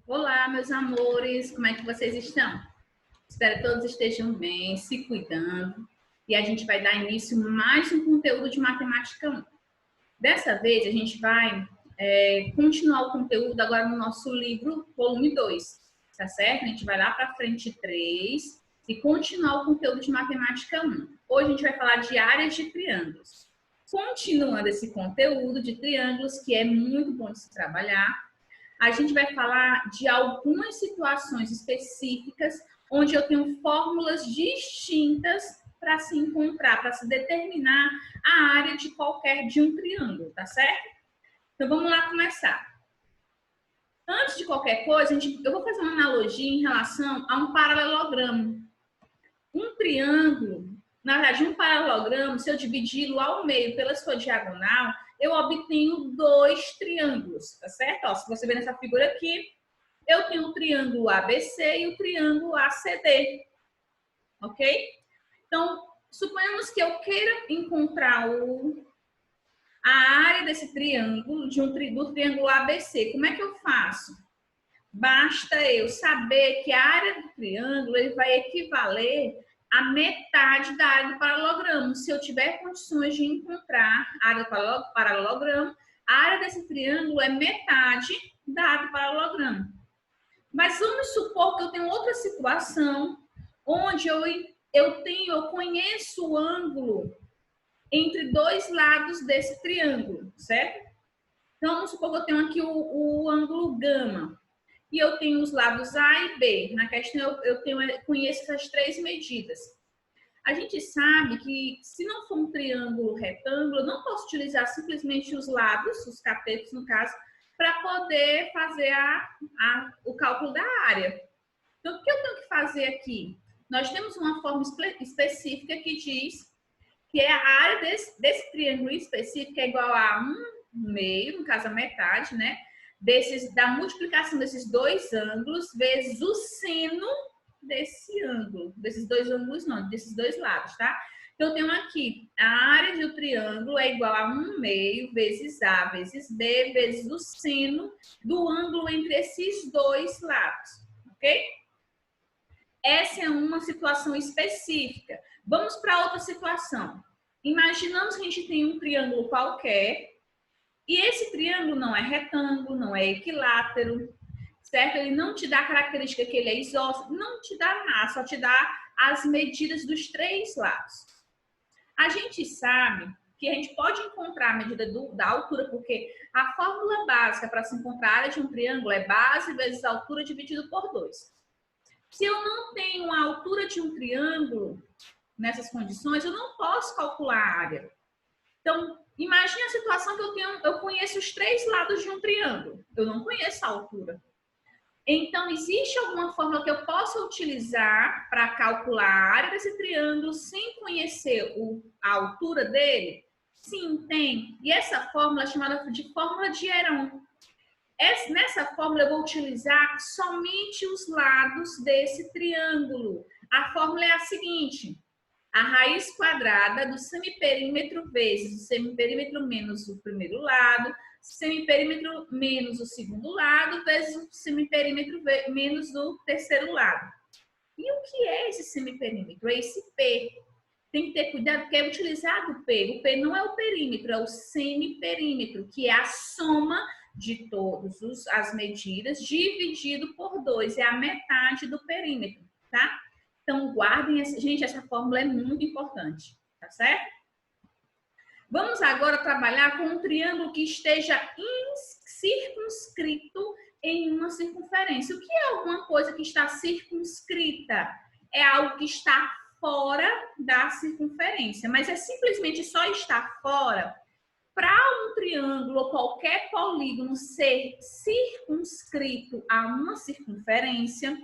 Olá, meus amores, como é que vocês estão? Espero que todos estejam bem, se cuidando. E a gente vai dar início a mais um conteúdo de Matemática 1. Dessa vez, a gente vai continuar o conteúdo agora no nosso livro, volume 2, tá certo? A gente vai lá para frente 3 e continuar o conteúdo de Matemática 1. Hoje a gente vai falar de áreas de triângulos. Continuando esse conteúdo de triângulos, que é muito bom de se trabalhar, a gente vai falar de algumas situações específicas onde eu tenho fórmulas distintas para se encontrar, para se determinar a área de um triângulo, tá certo? Então vamos lá começar. Antes de qualquer coisa, eu vou fazer uma analogia em relação a um paralelogramo. Um triângulo, na verdade, um paralelogramo, se eu dividi-lo ao meio pela sua diagonal, eu obtenho dois triângulos, tá certo? Ó, se você ver nessa figura aqui, eu tenho o triângulo ABC e o triângulo ACD, ok? Então, suponhamos que eu queira encontrar a área desse triângulo, do triângulo ABC. Como é que eu faço? Basta eu saber que a área do triângulo ele vai equivaler a metade da área do paralelogramo. Se eu tiver condições de encontrar a área do paralelogramo, a área desse triângulo é metade da área do paralelogramo. Mas vamos supor que eu tenho outra situação onde eu conheço o ângulo entre dois lados desse triângulo, certo? Então, vamos supor que eu tenho aqui o ângulo gama e eu tenho os lados A e B. Na questão, eu conheço essas três medidas. A gente sabe que, se não for um triângulo retângulo, eu não posso utilizar simplesmente os lados, os catetos, no caso, para poder fazer o cálculo da área. Então, o que eu tenho que fazer aqui? Nós temos uma forma específica que diz que a área desse triângulo específico é igual a 1/2, no caso a metade, né? Da multiplicação desses dois ângulos vezes o seno desse ângulo. Desses dois ângulos não, desses dois lados, tá? Então, eu tenho aqui, a área do triângulo é igual a 1/2 vezes A vezes B vezes o seno do ângulo entre esses dois lados, ok? Essa é uma situação específica. Vamos para outra situação. Imaginamos que a gente tem um triângulo qualquer e esse triângulo não é retângulo, não é equilátero, certo? Ele não te dá a característica que ele é isósceles, não te dá nada, só te dá as medidas dos três lados. A gente sabe que a gente pode encontrar a medida da altura, porque a fórmula básica para se encontrar a área de um triângulo é base vezes altura dividido por 2. Se eu não tenho a altura de um triângulo nessas condições, eu não posso calcular a área. Então, imagine a situação que eu conheço os três lados de um triângulo. Eu não conheço a altura. Então, existe alguma forma que eu possa utilizar para calcular a área desse triângulo sem conhecer a altura dele? Sim, tem. E essa fórmula é chamada de fórmula de Heron. Nessa fórmula, eu vou utilizar somente os lados desse triângulo. A fórmula é a seguinte: a raiz quadrada do semiperímetro vezes o semiperímetro menos o primeiro lado, semiperímetro menos o segundo lado, vezes o semiperímetro menos o terceiro lado. E o que é esse semiperímetro? É esse P. Tem que ter cuidado, porque é utilizado o P. O P não é o perímetro, é o semiperímetro, que é a soma de todas as medidas dividido por 2. É a metade do perímetro, tá? Então, guardem, gente, essa fórmula é muito importante, tá certo? Vamos agora trabalhar com um triângulo que esteja circunscrito em uma circunferência. O que é alguma coisa que está circunscrita? É algo que está fora da circunferência, mas é simplesmente só estar fora. Para um triângulo ou qualquer polígono ser circunscrito a uma circunferência,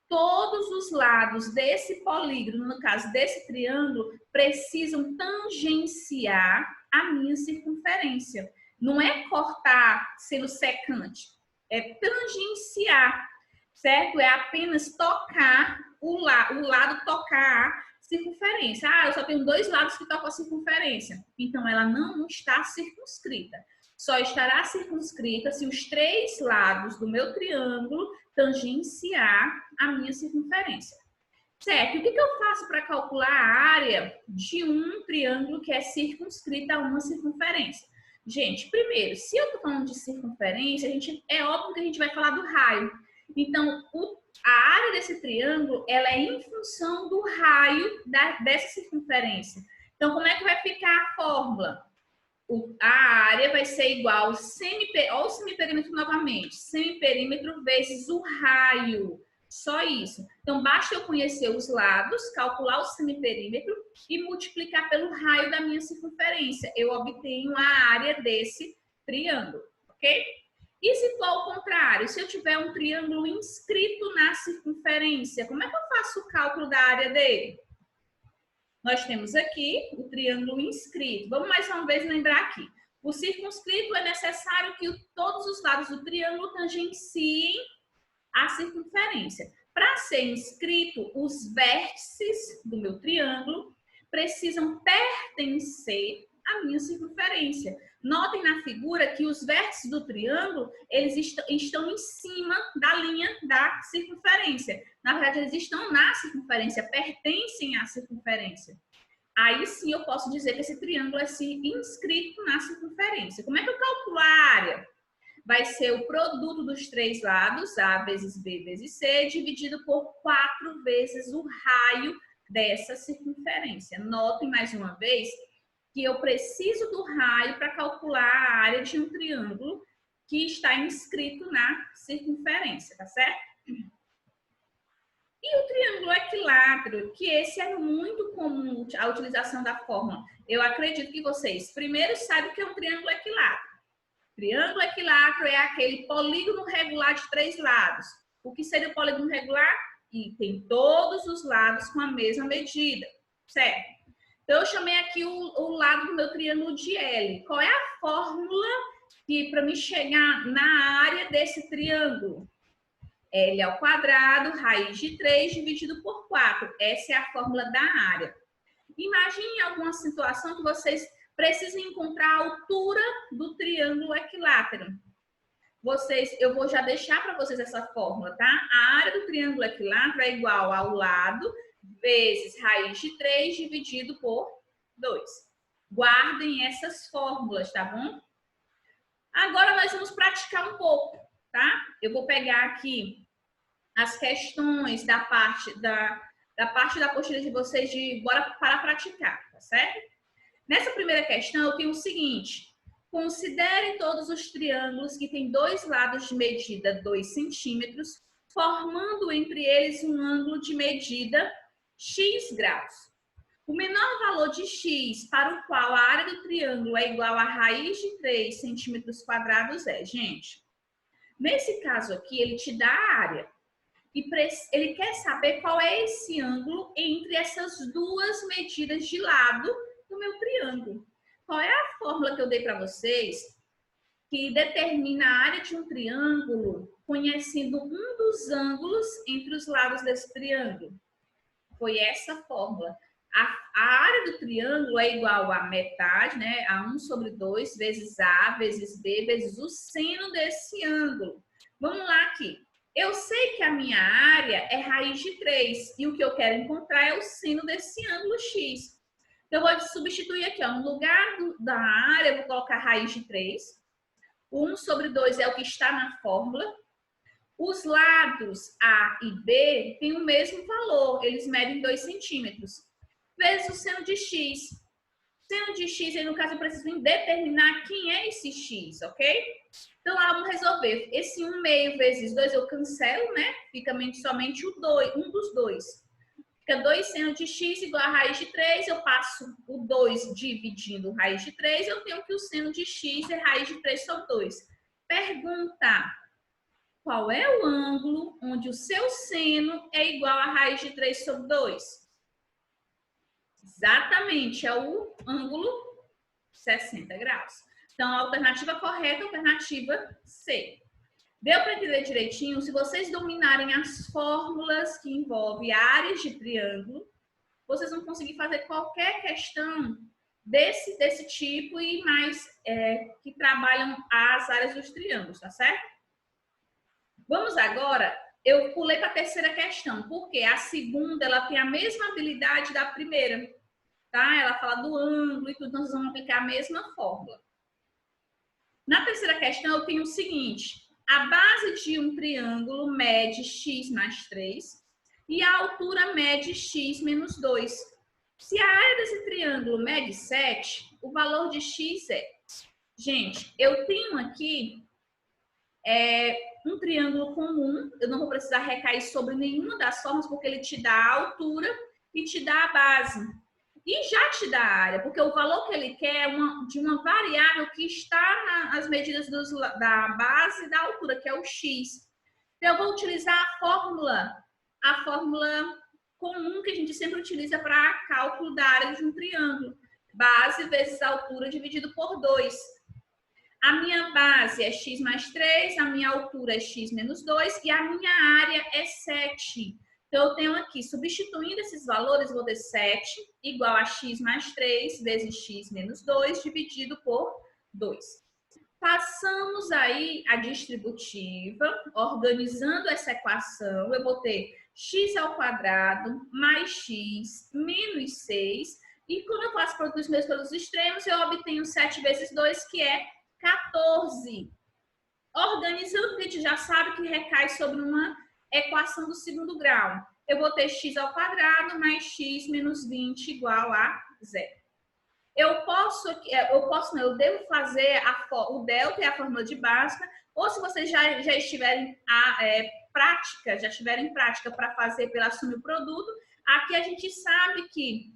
todos os lados desse polígono, no caso desse triângulo, precisam tangenciar a minha circunferência. Não é cortar sendo secante, é tangenciar, certo? É apenas tocar o lado tocar a circunferência. Ah, eu só tenho dois lados que tocam a circunferência. Então, ela não está circunscrita. só estará circunscrita se os 3 lados do meu triângulo tangenciar a minha circunferência. Certo, o que eu faço para calcular a área de um triângulo que é circunscrita a uma circunferência? Gente, primeiro, se eu estou falando de circunferência, é óbvio que a gente vai falar do raio. Então, a área desse triângulo, ela é em função do raio dessa circunferência. Então, como é que vai ficar a fórmula? A área vai ser igual ao semiperímetro novamente, semiperímetro vezes o raio. Só isso. Então, basta eu conhecer os lados, calcular o semiperímetro e multiplicar pelo raio da minha circunferência. Eu obtenho a área desse triângulo, ok? E se for ao contrário, se eu tiver um triângulo inscrito na circunferência, como é que eu faço o cálculo da área dele? Nós temos aqui o triângulo inscrito. Vamos mais uma vez lembrar aqui. O circunscrito é necessário que todos os lados do triângulo tangenciem a circunferência. Para ser inscrito, os vértices do meu triângulo precisam pertencer à minha circunferência. Notem na figura que os vértices do triângulo, eles estão em cima da linha da circunferência. Na verdade, eles estão na circunferência, pertencem à circunferência. Aí sim eu posso dizer que esse triângulo é inscrito na circunferência. Como é que eu calculo a área? Vai ser o produto dos 3 lados, A vezes B vezes C, dividido por 4 vezes o raio dessa circunferência. Notem mais uma vez que eu preciso do raio para calcular a área de um triângulo que está inscrito na circunferência, tá certo? E o triângulo equilátero, que esse é muito comum a utilização da fórmula. Eu acredito que vocês primeiro sabem o que é um triângulo equilátero. Triângulo equilátero é aquele polígono regular de 3 lados. O que seria o polígono regular? E tem todos os lados com a mesma medida, certo? Então, eu chamei aqui o lado do meu triângulo de L. Qual é a fórmula para me chegar na área desse triângulo? L ao quadrado, raiz de 3 dividido por 4. Essa é a fórmula da área. Imagine alguma situação que vocês precisam encontrar a altura do triângulo equilátero. Eu vou já deixar para vocês essa fórmula, tá? A área do triângulo equilátero é igual ao lado vezes raiz de 3 dividido por 2. Guardem essas fórmulas, tá bom? Agora nós vamos praticar um pouco, tá? Eu vou pegar aqui as questões da parte da apostila de vocês de bora para praticar, tá certo? Nessa primeira questão, eu tenho o seguinte. Considere todos os triângulos que têm 2 lados de medida 2 centímetros, formando entre eles um ângulo de medida x graus. O menor valor de x para o qual a área do triângulo é igual a raiz de 3 centímetros quadrados é, gente, nesse caso aqui, ele te dá a área. E ele quer saber qual é esse ângulo entre essas 2 medidas de lado do meu triângulo. Qual é a fórmula que eu dei para vocês que determina a área de um triângulo conhecendo um dos ângulos entre os lados desse triângulo? Foi essa fórmula. A área do triângulo é igual a metade, né? A 1 sobre 2 vezes A vezes B vezes o seno desse ângulo. Vamos lá aqui. Eu sei que a minha área é raiz de 3 e o que eu quero encontrar é o seno desse ângulo x. Então, eu vou substituir aqui, ó, no lugar da área, eu vou colocar raiz de 3. O 1 sobre 2 é o que está na fórmula. Os lados A e B têm o mesmo valor, eles medem 2 centímetros. Vezes o seno de x. Seno de x, aí no caso, eu preciso determinar quem é esse x, ok? Então, lá vamos resolver. Esse 1 meio vezes 2 eu cancelo, né? Fica somente um dos 2. Fica 2 seno de x igual a raiz de 3, eu passo o 2 dividindo raiz de 3, eu tenho que o seno de x é raiz de 3 sobre 2. Pergunta, qual é o ângulo onde o seu seno é igual a raiz de 3 sobre 2? Exatamente, é o ângulo 60 graus. Então, a alternativa correta é a alternativa C. Deu para entender direitinho? Se vocês dominarem as fórmulas que envolvem áreas de triângulo, vocês vão conseguir fazer qualquer questão desse tipo e mais que trabalham as áreas dos triângulos, tá certo? Vamos agora, eu pulei para a terceira questão, porque a segunda ela tem a mesma habilidade da primeira, tá? Ela fala do ângulo e tudo, nós vamos aplicar a mesma fórmula. Na terceira questão eu tenho o seguinte, a base de um triângulo mede x mais 3 e a altura mede x menos 2. Se a área desse triângulo mede 7, o valor de x é... Gente, eu tenho aqui um triângulo comum, eu não vou precisar recair sobre nenhuma das formas, porque ele te dá a altura e te dá a base. E já te dá a área, porque o valor que ele quer é de uma variável que está nas medidas da base e da altura, que é o x. Então, eu vou utilizar a fórmula comum que a gente sempre utiliza para cálculo da área de um triângulo. Base vezes altura dividido por 2. A minha base é x mais 3, a minha altura é x menos 2 e a minha área é 7. Então, eu tenho aqui, substituindo esses valores, vou ter 7 igual a x mais 3 vezes x menos 2 dividido por 2. Passamos aí a distributiva, organizando essa equação, eu vou ter x ao quadrado mais x menos 6. E quando eu faço produtos meus pelos extremos, eu obtenho 7 vezes 2, que é 14. Organizando, a gente já sabe que recai sobre uma equação do segundo grau. Eu vou ter x ao quadrado mais x menos 20 igual a 0. Eu devo fazer o delta é a fórmula de Bhaskara, ou se vocês já estiverem em prática para fazer pela soma e produto, aqui a gente sabe que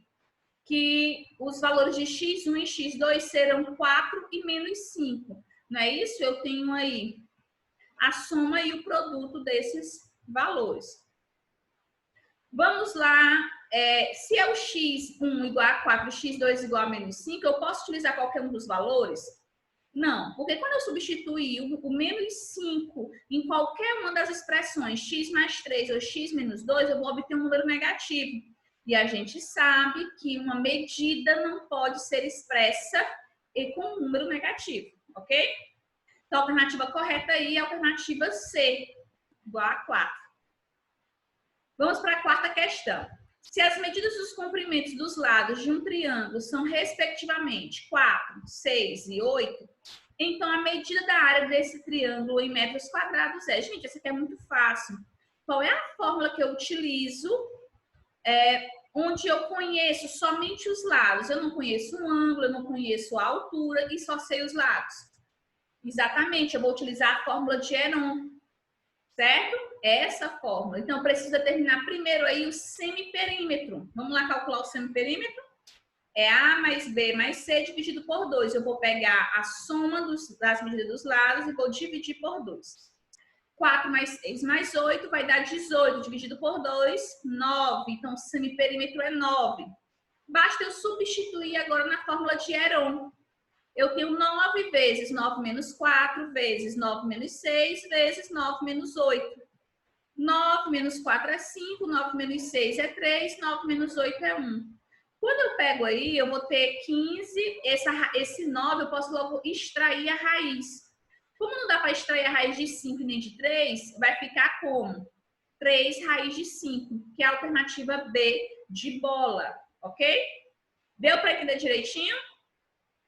os valores de x1 e x2 serão 4 e menos 5. Não é isso? Eu tenho aí a soma e o produto desses valores. Vamos lá. Se é o x1 igual a 4 e x2 igual a menos 5, eu posso utilizar qualquer um dos valores? Não, porque quando eu substituir o menos 5 em qualquer uma das expressões x mais 3 ou x menos 2, eu vou obter um número negativo. E a gente sabe que uma medida não pode ser expressa com um número negativo, ok? Então, a alternativa correta aí é a alternativa C, igual a 4. Vamos para a quarta questão. Se as medidas dos comprimentos dos lados de um triângulo são, respectivamente, 4, 6 e 8, então a medida da área desse triângulo em metros quadrados é... Gente, essa aqui é muito fácil. Qual é a fórmula que eu utilizo onde eu conheço somente os lados? Eu não conheço o ângulo, eu não conheço a altura e só sei os lados. Exatamente, eu vou utilizar a fórmula de Heron, certo? Essa fórmula. Então, eu preciso determinar primeiro aí o semiperímetro. Vamos lá calcular o semiperímetro? É A mais B mais C dividido por 2. Eu vou pegar a soma das medidas dos lados e vou dividir por 2. 4 mais 6 mais 8 vai dar 18. Dividido por 2, 9. Então, o semiperímetro é 9. Basta eu substituir agora na fórmula de Heron. Eu tenho 9 vezes 9 menos 4, vezes 9 menos 6, vezes 9 menos 8. 9 menos 4 é 5, 9 menos 6 é 3, 9 menos 8 é 1. Quando eu pego aí, eu vou ter 15, esse 9 eu posso logo extrair a raiz. Como não dá para extrair a raiz de 5 nem de 3, vai ficar como? 3 raiz de 5, que é a alternativa B de bola, ok? Deu para entender direitinho?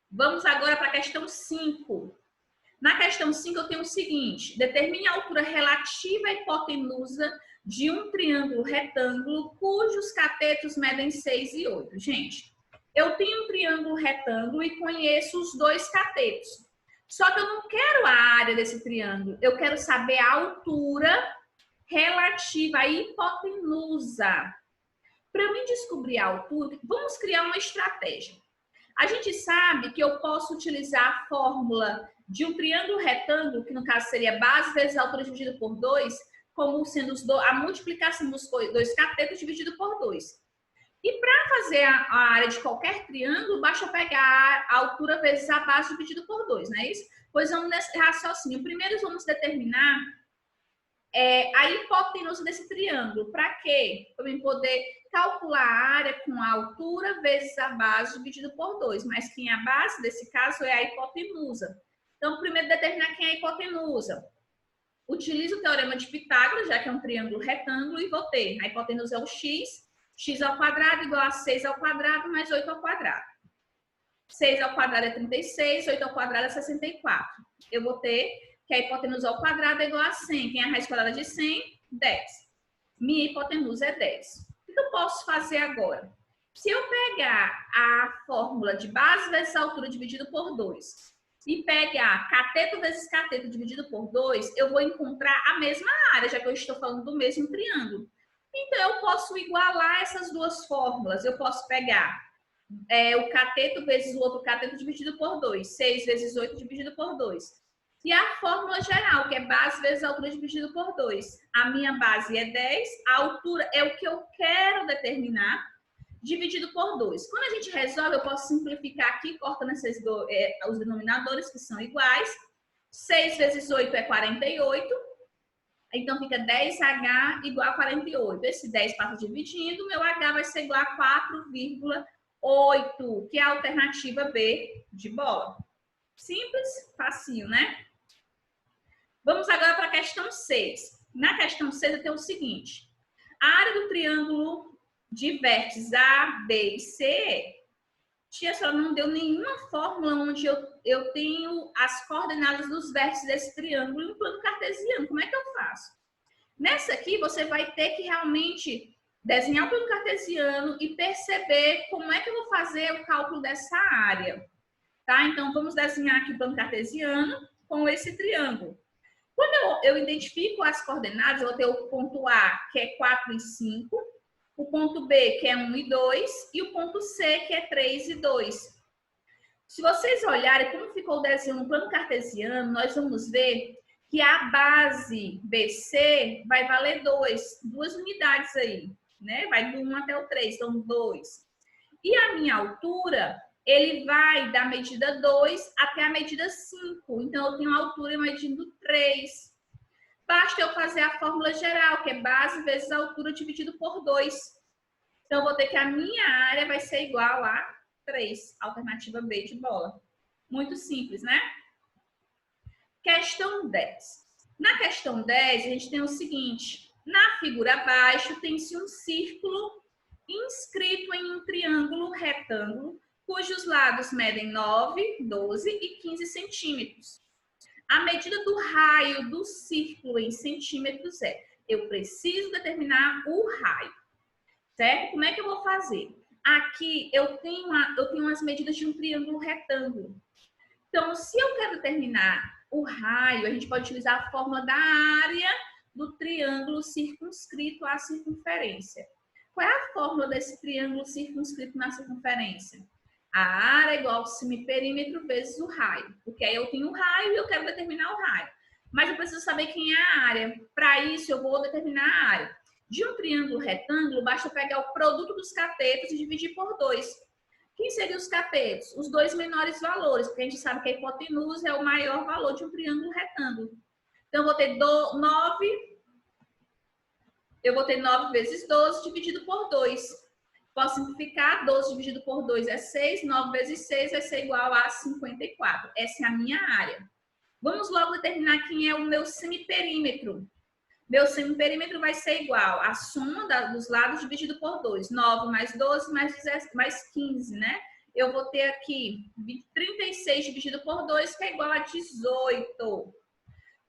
Vamos agora para a questão 5. Na questão 5 eu tenho o seguinte: determine a altura relativa à hipotenusa de um triângulo retângulo cujos catetos medem 6 e 8. Gente, eu tenho um triângulo retângulo e conheço os dois catetos. Só que eu não quero a área desse triângulo, eu quero saber a altura relativa à hipotenusa. Para mim descobrir a altura, vamos criar uma estratégia. A gente sabe que eu posso utilizar a fórmula de um triângulo retângulo, que no caso seria base vezes altura dividida por 2, como sendo a multiplicação dos dois catetos dividido por 2. E para fazer a área de qualquer triângulo, basta eu pegar a altura vezes a base dividido por 2, não é isso? Pois vamos nesse raciocínio. Primeiro vamos determinar a hipotenusa desse triângulo. Para quê? Para eu poder calcular a área com a altura vezes a base dividido por 2. Mas quem é a base, desse caso, é a hipotenusa. Então, primeiro determinar quem é a hipotenusa. Utilizo o teorema de Pitágoras, já que é um triângulo retângulo, e vou ter a hipotenusa é o x, x ao quadrado igual a 6 ao quadrado mais 8 ao quadrado. 6 ao quadrado é 36, 8 ao quadrado é 64. Eu vou ter que a hipotenusa ao quadrado é igual a 100. Quem é a raiz quadrada de 100? 10. Minha hipotenusa é 10. O que eu posso fazer agora? Se eu pegar a fórmula de base vezes altura dividido por 2 e pegar cateto vezes cateto dividido por 2, eu vou encontrar a mesma área, já que eu estou falando do mesmo triângulo. Então, eu posso igualar essas duas fórmulas. Eu posso pegar o cateto vezes o outro cateto dividido por 2. 6 vezes 8 dividido por 2. E a fórmula geral, que é base vezes altura dividido por 2. A minha base é 10, a altura é o que eu quero determinar, dividido por 2. Quando a gente resolve, eu posso simplificar aqui, cortando os denominadores, que são iguais. 6 vezes 8 é 48. Então, fica 10H igual a 48. Esse 10 passa dividindo, meu H vai ser igual a 4,8, que é a alternativa B de bola. Simples, facinho, né? Vamos agora para a questão 6. Na questão 6, eu tenho o seguinte. A área do triângulo de vértices A, B e C, tia, só não deu nenhuma fórmula onde eu tenho as coordenadas dos vértices desse triângulo em plano cartesiano. Como é que eu faço? Nessa aqui, você vai ter que realmente desenhar o plano cartesiano e perceber como é que eu vou fazer o cálculo dessa área. Tá? Então, vamos desenhar aqui o plano cartesiano com esse triângulo. Quando eu identifico as coordenadas, eu vou ter o ponto A, que é 4 e 5, o ponto B, que é 1 e 2, e o ponto C, que é 3 e 2. Se vocês olharem como ficou o desenho no plano cartesiano, nós vamos ver que a base BC vai valer 2 unidades aí, né? Vai do 1 até o 3, então 2. E a minha altura, ele vai da medida 2 até a medida 5. Então, eu tenho a altura medindo 3. Basta eu fazer a fórmula geral, que é base vezes a altura dividido por 2. Então, eu vou ter que a minha área vai ser igual a 3. Alternativa B de bola. Muito simples, né? Questão 10. Na questão 10, a gente tem o seguinte. Na figura abaixo, tem-se um círculo inscrito em um triângulo retângulo, cujos lados medem 9, 12 e 15 centímetros. A medida do raio do círculo em centímetros é, eu preciso determinar o raio, certo? Como é que eu vou fazer? Aqui eu tenho as medidas de um triângulo retângulo. Então, se eu quero determinar o raio, a gente pode utilizar a fórmula da área do triângulo circunscrito à circunferência. Qual é a fórmula desse triângulo circunscrito na circunferência? A área é igual ao semiperímetro vezes o raio. Porque aí eu tenho o raio e eu quero determinar o raio. Mas eu preciso saber quem é a área. Para isso, eu vou determinar a área. De um triângulo retângulo, basta eu pegar o produto dos catetos e dividir por 2. Quem seriam os catetos? Os dois menores valores, porque a gente sabe que a hipotenusa é o maior valor de um triângulo retângulo. Então, eu vou ter 9 vezes 12 dividido por 2. Posso simplificar, 12 dividido por 2 é 6, 9 vezes 6 vai ser igual a 54. Essa é a minha área. Vamos logo determinar quem é o meu semiperímetro. Meu semiperímetro vai ser igual à soma dos lados dividido por 2. 9 mais 12 mais 15, né? Eu vou ter aqui 36 dividido por 2, que é igual a 18.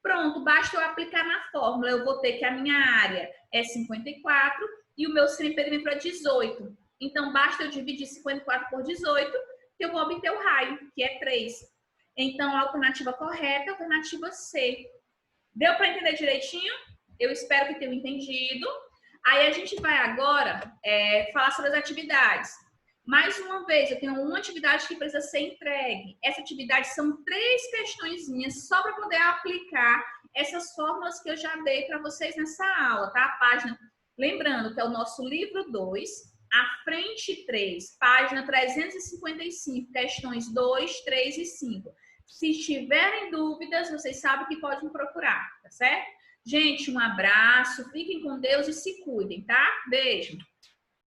Pronto, basta eu aplicar na fórmula. Eu vou ter que a minha área é 54 e o meu semiperímetro é 18. Então, basta eu dividir 54 por 18, que eu vou obter o raio, que é 3. Então, a alternativa correta é a alternativa C. Deu para entender direitinho? Eu espero que tenham entendido. Aí, a gente vai agora falar sobre as atividades. Mais uma vez, eu tenho uma atividade que precisa ser entregue. Essa atividade são 3 questõezinhas só para poder aplicar essas fórmulas que eu já dei para vocês nessa aula, tá? A página, lembrando que é o nosso livro 2, a frente 3, página 355, questões 2, 3 e 5. Se tiverem dúvidas, vocês sabem que podem procurar, tá certo? Gente, um abraço, fiquem com Deus e se cuidem, tá? Beijo!